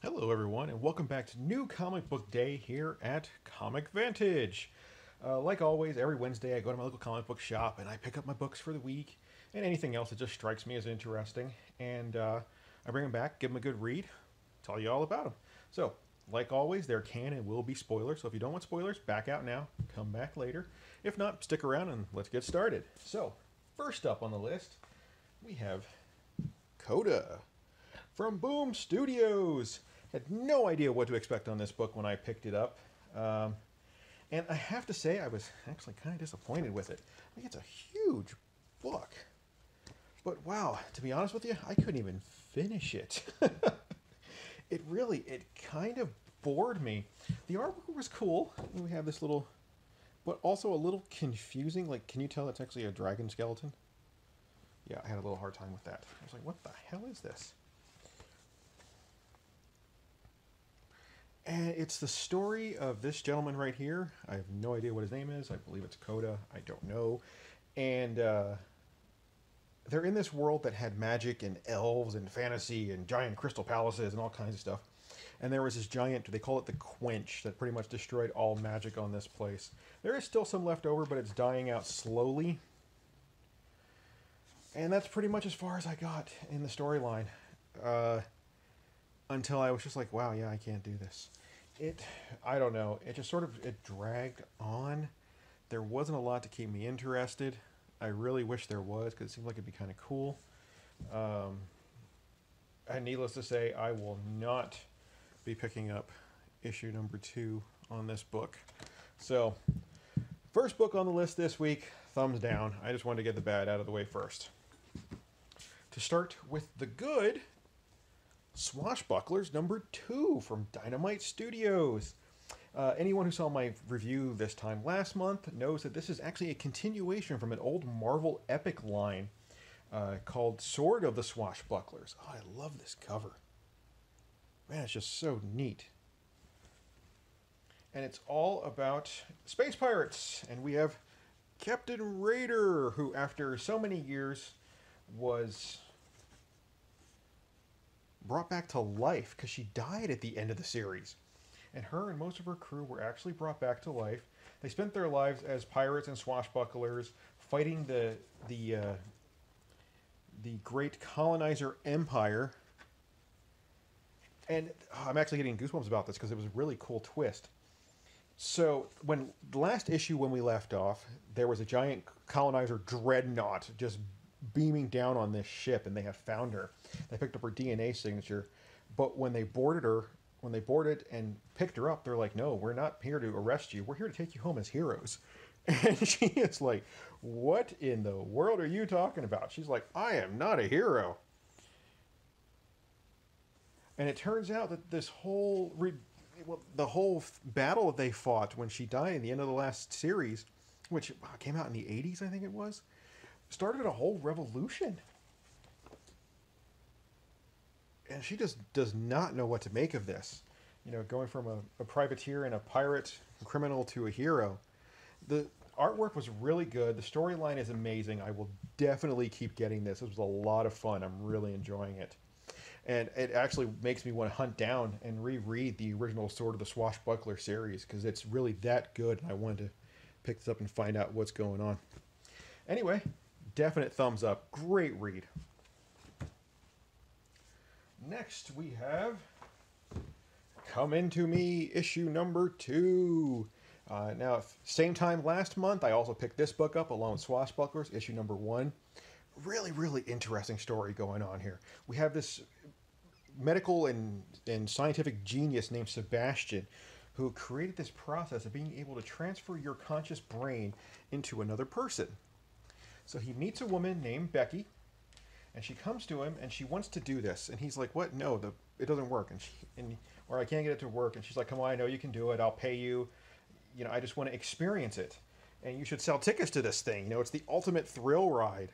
Hello, everyone, and welcome back to New Comic Book Day here at Comic Vantage. Like always, every Wednesday I go to my local comic book shop and I pick up my books for the week and anything else that just strikes me as interesting. And I bring them back, give them a good read, tell you all about them. So, like always, there can and will be spoilers. So if you don't want spoilers, back out now, come back later. If not, stick around and let's get started. So, first up on the list, we have Koda from Boom Studios. Had no idea what to expect on this book when I picked it up. And I have to say, I was actually kind of disappointed with it. I think it's a huge book. But wow, to be honest with you, I couldn't even finish it. It kind of bored me. The artwork was cool. We have this little, but also a little confusing. Like, can you tell it's actually a dragon skeleton? Yeah, I had a little hard time with that. I was like, what the hell is this? And it's the story of this gentleman right here. I have no idea what his name is. I believe it's Koda. I don't know. And they're in this world that had magic and elves and fantasy and giant crystal palaces and all kinds of stuff. And there was this giant, they call it the Quench, that pretty much destroyed all magic on this place. There is still some left over, but it's dying out slowly. And that's pretty much as far as I got in the storyline. Until I was just like, wow, yeah, I can't do this. I don't know. It just sort of, it dragged on. There wasn't a lot to keep me interested. I really wish there was, because it seemed like it'd be kind of cool. And needless to say, I will not be picking up issue number 2 on this book. So, first book on the list this week, thumbs down. I just wanted to get the bad out of the way first. To start with the good, Swashbucklers number 2 from Dynamite Studios. Anyone who saw my review this time last month knows that this is actually a continuation from an old Marvel Epic line called Sword of the Swashbucklers. Oh, I love this cover. Man, it's just so neat. And it's all about space pirates. And we have Captain Raider, who after so many years was brought back to life because she died at the end of the series. And her and most of her crew were actually brought back to life. They spent their lives as pirates and swashbucklers fighting the great colonizer empire. And I'm actually getting goosebumps about this because it was a really cool twist. So when the last issue when we left off, there was a giant colonizer dreadnought just beaming down on this ship, and they have found her. They picked up her DNA signature, but when they boarded and picked her up, they're like, no, we're not here to arrest you. We're here to take you home as heroes. And she is like, what in the world are you talking about? She's like, I am not a hero. And it turns out that this whole the whole battle that they fought when she died at the end of the last series, which came out in the 80s, I think it was, started a whole revolution. And she just does not know what to make of this. You know, going from a privateer and a pirate criminal to a hero. The artwork was really good. The storyline is amazing. I will definitely keep getting this. It was a lot of fun. I'm really enjoying it. And it actually makes me want to hunt down and reread the original Sword of the Swashbuckler series, because it's really that good. And I wanted to pick this up and find out what's going on. Anyway, definite thumbs up. Great read. Next we have Come Into Me, issue number 2. Now, same time last month, I also picked this book up along with Swashbucklers, issue number 1. Really, really interesting story going on here. We have this medical and scientific genius named Sebastian, who created this process of being able to transfer your conscious brain into another person. So he meets a woman named Becky, and she comes to him, and she wants to do this. And he's like, what? No, it doesn't work. Or I can't get it to work. And she's like, come on, I know you can do it. I'll pay you. You know, I just want to experience it. And you should sell tickets to this thing. You know, it's the ultimate thrill ride.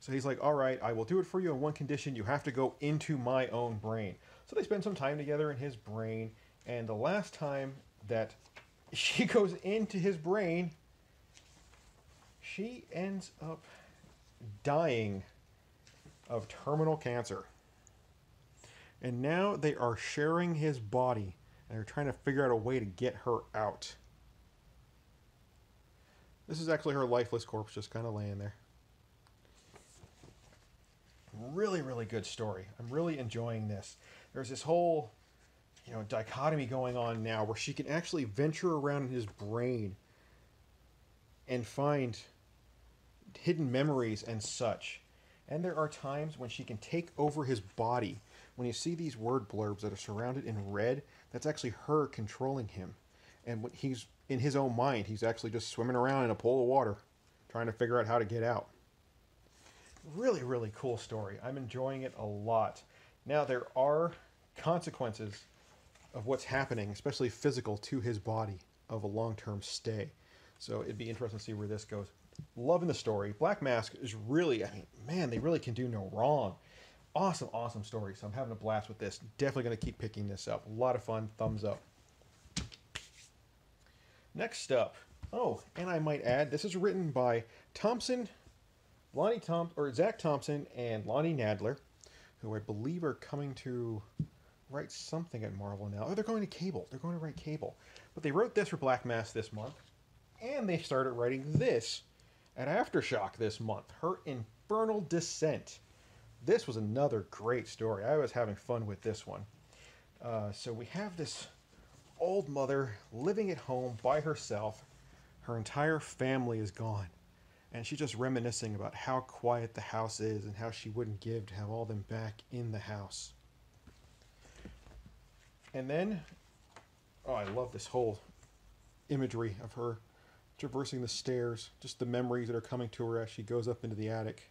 So he's like, all right, I will do it for you on one condition. You have to go into my own brain. So they spend some time together in his brain. And the last time that she goes into his brain, she ends up dying of terminal cancer. And now they are sharing his body, and they're trying to figure out a way to get her out. This is actually her lifeless corpse just kind of laying there. Really, really good story. I'm really enjoying this. There's this whole, dichotomy going on now where she can actually venture around in his brain and find hidden memories and such. And there are times when she can take over his body. When you see these word blurbs that are surrounded in red, that's actually her controlling him. And when he's in his own mind, he's actually just swimming around in a pool of water, trying to figure out how to get out. Really, really cool story. I'm enjoying it a lot. Now, there are consequences of what's happening, especially physical, to his body of a long-term stay. So it'd be interesting to see where this goes. Loving the story. Black Mask is really, man, they really can do no wrong. Awesome, awesome story. So I'm having a blast with this. Definitely going to keep picking this up. A lot of fun. Thumbs up. Next up. Oh, and I might add, this is written by Zach Thompson and Lonnie Nadler, who I believe are coming to write something at Marvel now. Oh, they're going to Cable. They're going to write Cable. But they wrote this for Black Mask this month, and they started writing this at Aftershock this month. Her Infernal Descent. This was another great story. I was having fun with this one. So we have this old mother living at home by herself. Her entire family is gone. And she's just reminiscing about how quiet the house is and how she wouldn't give to have all them back in the house. And then, I love this whole imagery of her traversing the stairs. Just the memories that are coming to her as she goes up into the attic.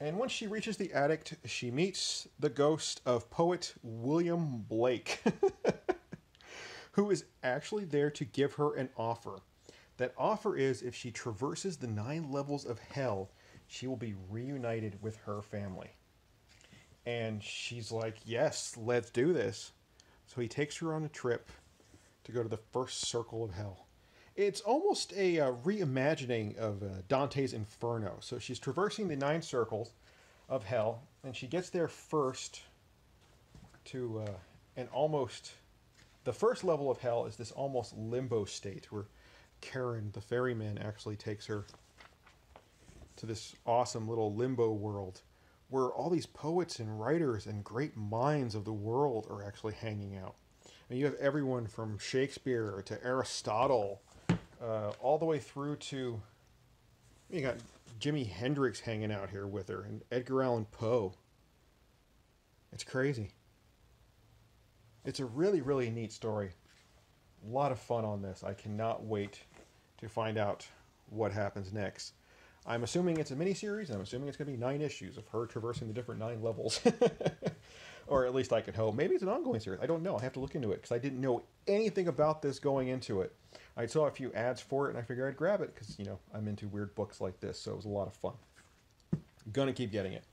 And once she reaches the attic, she meets the ghost of poet William Blake, who is actually there to give her an offer. That offer is, if she traverses the 9 levels of hell, she will be reunited with her family. And she's like, yes, let's do this. So he takes her on a trip to go to the first circle of hell. It's almost a reimagining of Dante's Inferno. So she's traversing the 9 circles of hell, and she gets there first to the first level of hell is this almost limbo state where Karen, the ferryman, actually takes her to this awesome little limbo world where all these poets and writers and great minds of the world are actually hanging out. And you have everyone from Shakespeare to Aristotle, all the way through to, you got Jimi Hendrix hanging out here with her, and Edgar Allan Poe. It's crazy. It's a really, really neat story. A lot of fun on this. I cannot wait to find out what happens next. I'm assuming it's a miniseries, and I'm assuming it's going to be 9 issues of her traversing the different 9 levels. Or at least I could hope. Maybe it's an ongoing series. I don't know. I have to look into it, because I didn't know anything about this going into it. I saw a few ads for it, and I figured I'd grab it, because, I'm into weird books like this, so it was a lot of fun. Gonna keep getting it.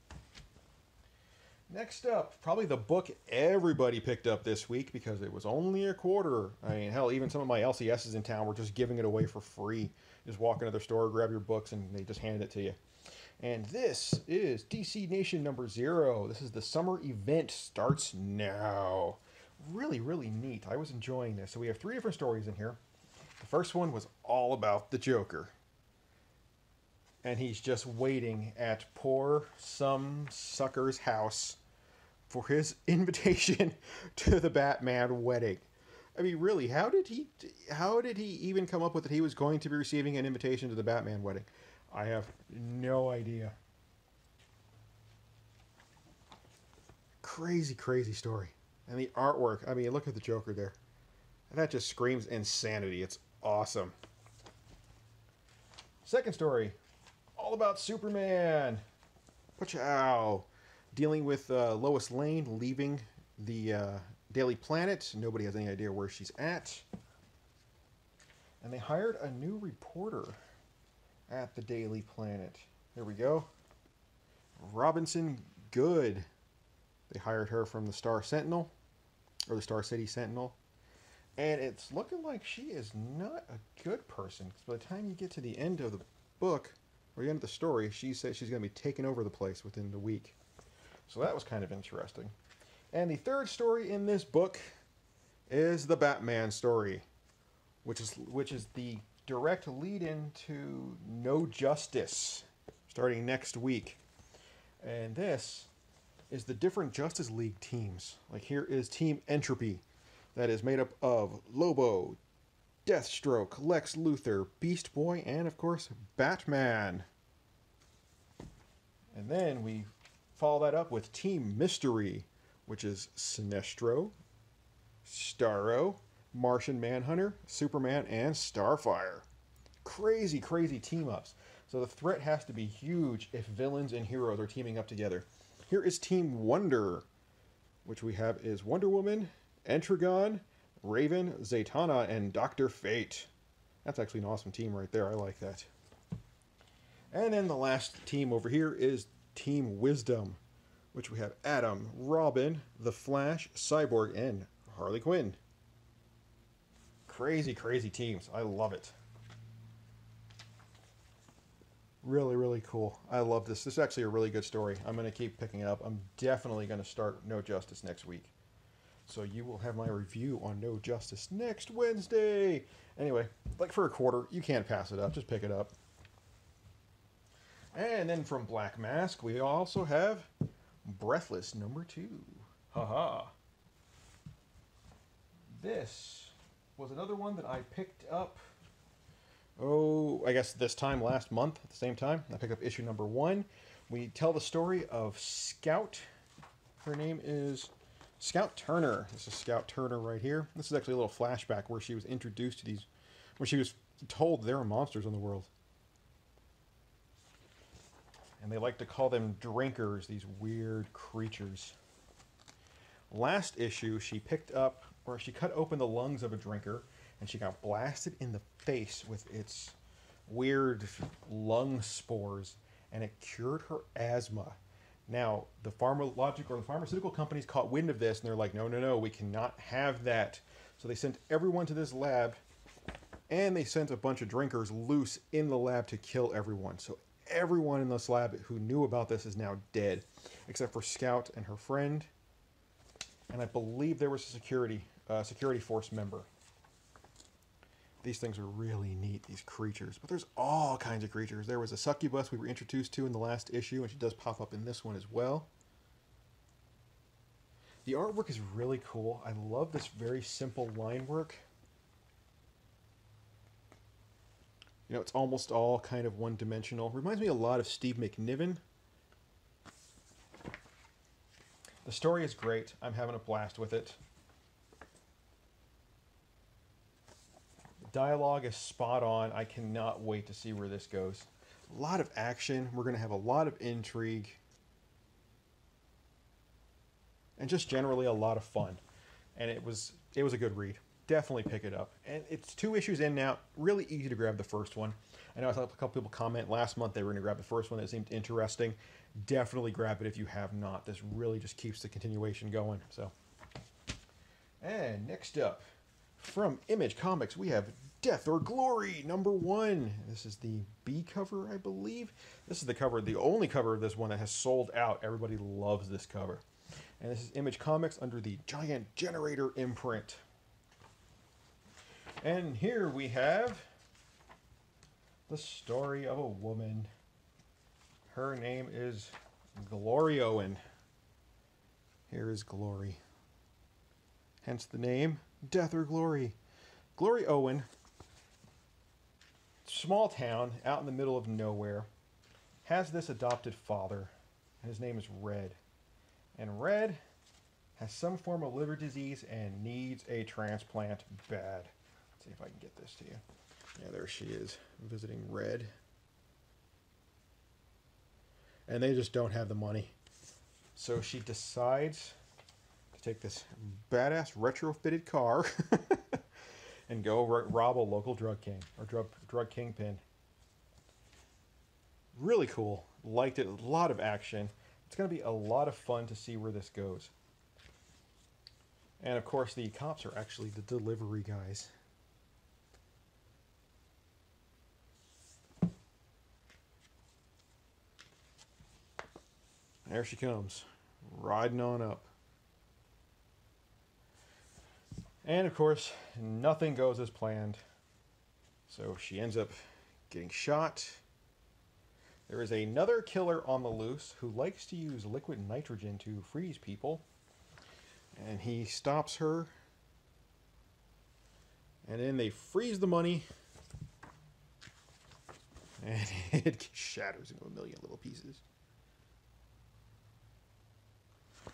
Next up, probably the book everybody picked up this week, because it was only a quarter. Hell, even some of my LCSs in town were just giving it away for free. Just walk into their store, grab your books, and they just hand it to you. And this is DC Nation number 0. This is the summer event. Starts now. Really, really neat. I was enjoying this. So we have 3 different stories in here. The first one was all about the Joker. And he's just waiting at poor some sucker's house for his invitation to the Batman wedding. Really, how did he even come up with that he was going to be receiving an invitation to the Batman wedding? I have no idea. Crazy, crazy story. And the artwork, look at the Joker there. And that just screams insanity. It's awesome. Second story, all about Superman. Pachow. Dealing with Lois Lane leaving the Daily Planet. Nobody has any idea where she's at. And they hired a new reporter at the Daily Planet. There we go. Robinson Good. They hired her from the Star Sentinel, or the Star City Sentinel. And it's looking like she is not a good person, because by the time you get to the end of the book, or the end of the story, she said she's going to be taking over the place within the week. So that was kind of interesting. And the third story in this book is the Batman story, which is the direct lead-in to No Justice, starting next week. And this is the different Justice League teams. Like here is Team Entropy, that is made up of Lobo, Deathstroke, Lex Luthor, Beast Boy, and of course, Batman. And then we follow that up with Team Mystery, which is Sinestro, Starro, Martian Manhunter, Superman, and Starfire. Crazy, crazy team-ups. So the threat has to be huge if villains and heroes are teaming up together. Here is Team Wonder, which we have is Wonder Woman, Entragon, Raven, Zatanna, and Dr. Fate. That's actually an awesome team right there. I like that. And then the last team over here is Team Wisdom, which we have Adam, Robin, The Flash, Cyborg, and Harley Quinn. Crazy, crazy teams. I love it. Really, really cool. I love this. This is actually a really good story. I'm going to keep picking it up. I'm definitely going to start No Justice next week. So you will have my review on No Justice next Wednesday. Anyway, like for a quarter, you can't pass it up. Just pick it up. And then from Black Mask, we also have Breathless #2. Haha. This was another one that I picked up, I guess this time last month at the same time. I picked up issue #1. We tell the story of Scout. Her name is Scout Turner. This is Scout Turner right here. This is actually a little flashback where she was introduced to these, where she was told there are monsters in the world. And they like to call them drinkers, these weird creatures. Last issue, she picked up, or she cut open the lungs of a drinker, and she got blasted in the face with its weird lung spores, and it cured her asthma. Now, the pharmaceutical companies caught wind of this, and they're like, no, no, no, we cannot have that. So they sent everyone to this lab, and they sent a bunch of drinkers loose in the lab to kill everyone. So everyone in this lab who knew about this is now dead, except for Scout and her friend, and I believe there was a security force member. These things are really neat, these creatures. But there's all kinds of creatures. There was a succubus we were introduced to in the last issue, and she does pop up in this one as well. The artwork is really cool. I love this very simple line work. You know, it's almost all kind of one-dimensional. Reminds me a lot of Steve McNiven. The story is great. I'm having a blast with it. The dialogue is spot on. I cannot wait to see where this goes. A lot of action. We're going to have a lot of intrigue. And just generally a lot of fun. And it was a good read. Definitely pick it up. And it's 2 issues in now. Really easy to grab the first one. I know I saw a couple people comment last month they were going to grab the first one. That seemed interesting. Definitely grab it if you have not. This really just keeps the continuation going. So, and next up, from Image Comics, we have Death or Glory #1. This is the B cover, I believe. This is the cover, the only cover of this one that has sold out. Everybody loves this cover. And this is Image Comics under the Giant Generator imprint. And here we have the story of a woman. Her name is Glory Owen. Here is Glory. Hence the name, Death or Glory. Glory Owen, small town out in the middle of nowhere, has this adopted father. And his name is Red. And Red has some form of liver disease and needs a transplant bad. See if I can get this to you. Yeah, there she is, visiting Red. And they just don't have the money. So she decides to take this badass retrofitted car and go rob a local drug king, or drug kingpin. Really cool. Liked it. A lot of action. It's going to be a lot of fun to see where this goes. And of course, the cops are actually the delivery guys. There she comes, riding on up. And of course, nothing goes as planned. So she ends up getting shot. There is another killer on the loose who likes to use liquid nitrogen to freeze people. And he stops her. And then they freeze the money. And it shatters into a million little pieces.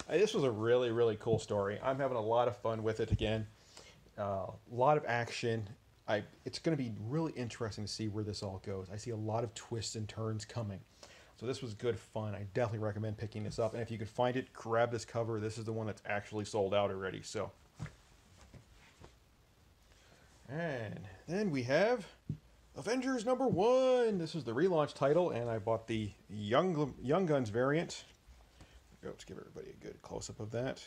This was a really, really cool story. I'm having a lot of fun with it again. A lot of action. It's going to be really interesting to see where this all goes. I see a lot of twists and turns coming. So this was good fun. I definitely recommend picking this up. And if you could find it, grab this cover. This is the one that's actually sold out already. So, and then we have Avengers #1. This is the relaunch title, and I bought the Young Guns variant. Let's give everybody a good close-up of that.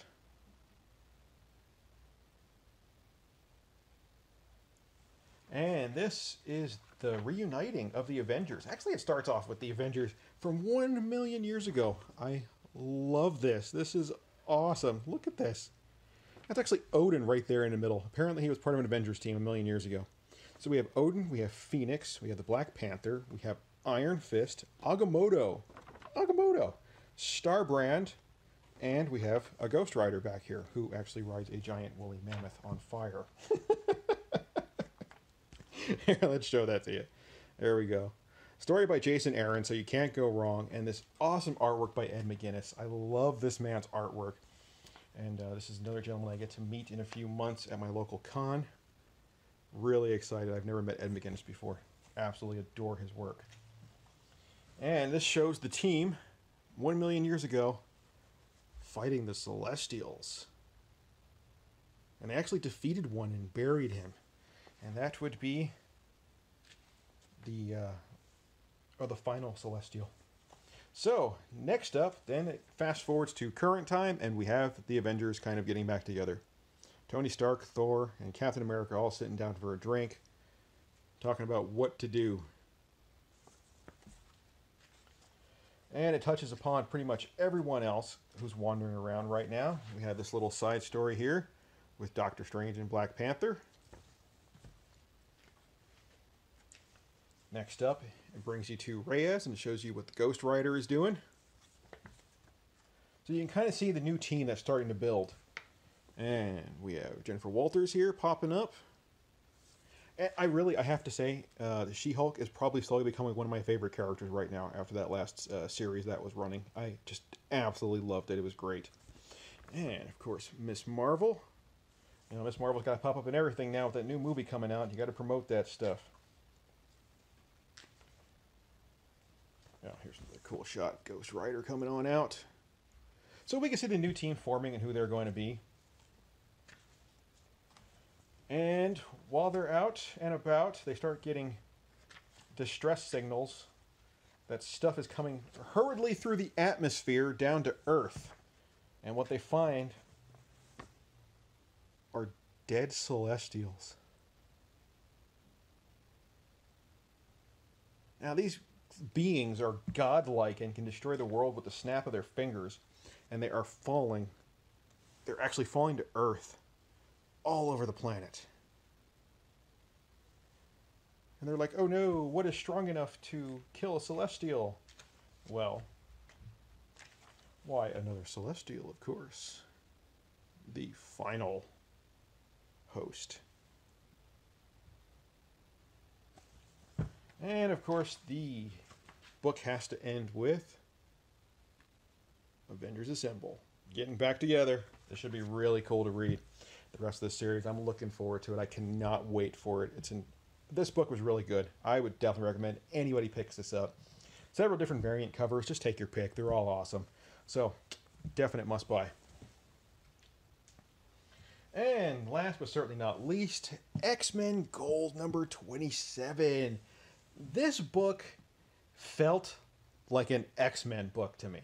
And this is the reuniting of the Avengers. Actually, it starts off with the Avengers from 1 million years ago. I love this. This is awesome. Look at this. That's actually Odin right there in the middle. Apparently, he was part of an Avengers team 1 million years ago. So we have Odin, we have Phoenix, we have the Black Panther, we have Iron Fist, Agamotto, Starbrand, and we have a Ghost Rider back here who actually rides a giant woolly mammoth on fire. Here, let's show that to you. There we go. Story by Jason Aaron, so you can't go wrong. And this awesome artwork by Ed McGuinness. I love this man's artwork. And this is another gentleman I get to meet in a few months at my local con. Really excited. I've never met Ed McGuinness before. Absolutely adore his work. And this shows the team 1 million years ago fighting the Celestials. And they actually defeated one and buried him. And that would be the final Celestial. So, next up, then it fast forwards to current time, and we have the Avengers kind of getting back together. Tony Stark, Thor, and Captain America all sitting down for a drink, talking about what to do. And it touches upon pretty much everyone else who's wandering around right now. We have this little side story here with Doctor Strange and Black Panther. Next up, it brings you to Reyes and it shows you what the Ghost Rider is doing. So you can kind of see the new team that's starting to build. And we have Jennifer Walters here popping up. And I have to say, the She-Hulk is probably slowly becoming one of my favorite characters right now after that last series that was running. I just absolutely loved it. It was great. And, of course, Miss Marvel. You know, Miss Marvel's got to pop up in everything now with that new movie coming out. You got to promote that stuff. Now, here's another cool shot. Ghost Rider coming on out. So we can see the new team forming and who they're going to be. And while they're out and about, they start getting distress signals that stuff is coming hurriedly through the atmosphere down to Earth. And what they find are dead Celestials. Now, these beings are godlike and can destroy the world with the snap of their fingers. And they are falling. They're actually falling to Earth. All over the planet. And they're like, oh no, what is strong enough to kill a Celestial? Well, why, another Celestial, of course. The final host. And of course, the book has to end with Avengers Assemble. Getting back together. This should be really cool to read. The rest of this series, I'm looking forward to it. I cannot wait for it. This book was really good. I would definitely recommend anybody picks this up. Several different variant covers. Just take your pick. They're all awesome. So, definite must buy. And last but certainly not least, X-Men Gold number 27. This book felt like an X-Men book to me.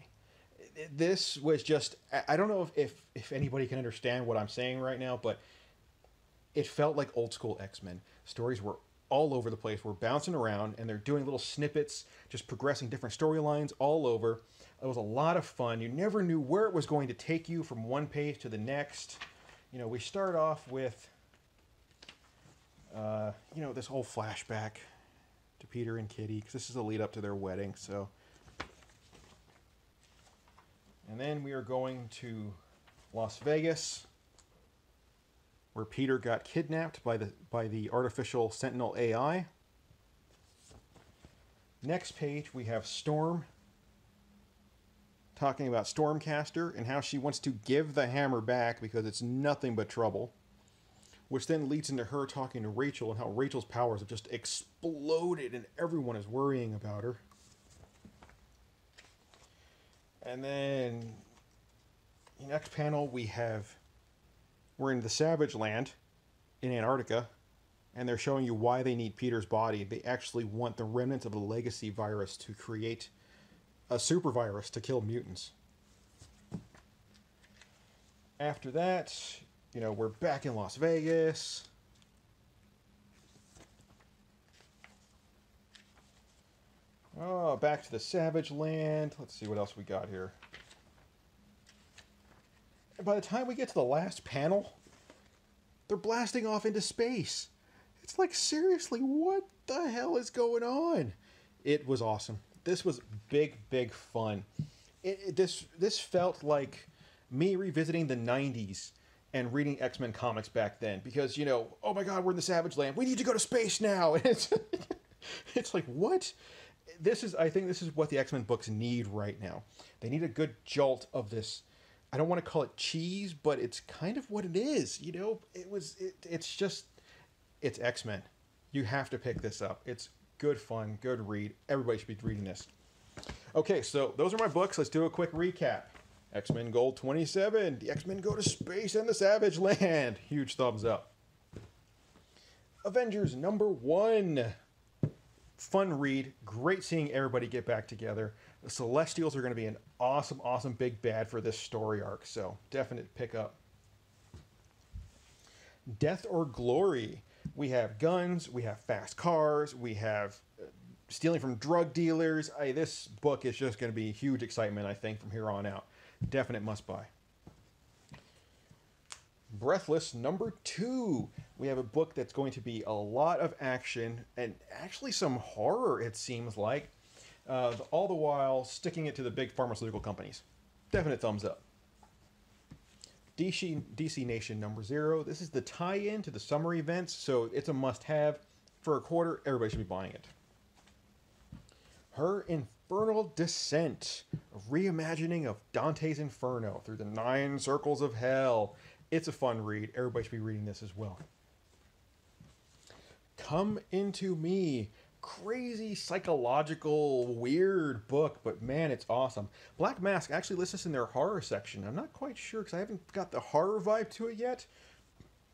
This was just, I don't know if anybody can understand what I'm saying right now, but it felt like old school X-Men. Stories were all over the place. We're bouncing around, and they're doing little snippets, just progressing different storylines all over. It was a lot of fun. You never knew where it was going to take you from one page to the next. You know, we start off with, you know, this whole flashback to Peter and Kitty, because this is a lead up to their wedding, so. And then we are going to Las Vegas, where Peter got kidnapped by the artificial Sentinel AI. Next page, we have Storm talking about Stormcaster and how she wants to give the hammer back because it's nothing but trouble. Which then leads into her talking to Rachel and how Rachel's powers have just exploded and everyone is worrying about her. And then, the next panel, we're in the Savage Land in Antarctica, and they're showing you why they need Peter's body. They actually want the remnants of the legacy virus to create a super virus to kill mutants. After that, you know, we're back in Las Vegas. Oh, back to the Savage Land. Let's see what else we got here. And by the time we get to the last panel, they're blasting off into space. It's like, seriously, what the hell is going on? It was awesome. This was big, big fun. This felt like me revisiting the 90s and reading X-Men comics back then. Because, you know, oh my god, we're in the Savage Land. We need to go to space now. And it's like, what? I think this is what the X-Men books need right now. They need a good jolt of this. I don't want to call it cheese, but it's kind of what it is. You know, it's X-Men. You have to pick this up. It's good fun, good read. Everybody should be reading this. Okay, so those are my books. Let's do a quick recap. X-Men Gold 27. The X-Men go to space and the Savage Land. Huge thumbs up. Avengers #1. Fun read. Great seeing everybody get back together. The Celestials are going to be an awesome, awesome big bad for this story arc. So, definite pick up. Death or Glory. We have guns. We have fast cars. We have stealing from drug dealers. This book is just going to be huge excitement, I think, from here on out. Definite must buy. Breathless #2. We have a book that's going to be a lot of action and actually some horror, it seems like. All the while sticking it to the big pharmaceutical companies. Definite thumbs up. DC Nation #0. This is the tie-in to the summer events, so it's a must-have. For a quarter, everybody should be buying it. Her Infernal Descent. A reimagining of Dante's Inferno through the 9 circles of hell. It's a fun read. Everybody should be reading this as well. Come Into Me. Crazy, psychological, weird book, but man, it's awesome. Black Mask actually lists this in their horror section. I'm not quite sure because I haven't got the horror vibe to it yet,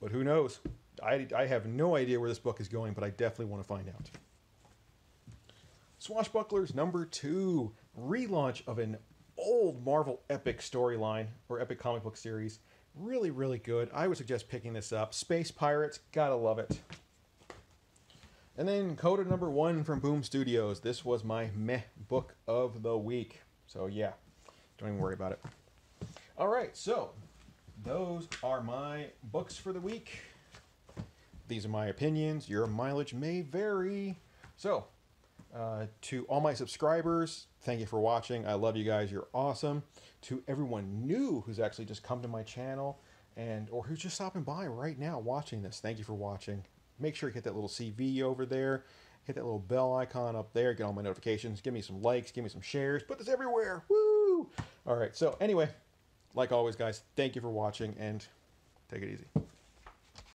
but who knows? I have no idea where this book is going, but I definitely want to find out. Swashbucklers #2. Relaunch of an old Marvel epic storyline or epic comic book series. Really, really good. I would suggest picking this up. Space Pirates, gotta love it. And then Koda #1 from Boom Studios. This was my meh book of the week. So yeah, don't even worry about it. All right, so those are my books for the week. These are my opinions. Your mileage may vary. So, to all my subscribers, thank you for watching. I love you guys. You're awesome. To everyone new who's actually just come to my channel or who's just stopping by right now watching this, thank you for watching. Make sure you hit that little CV over there. Hit that little bell icon up there. Get all my notifications. Give me some likes. Give me some shares. Put this everywhere. Woo! All right. So anyway, like always, guys, thank you for watching and take it easy.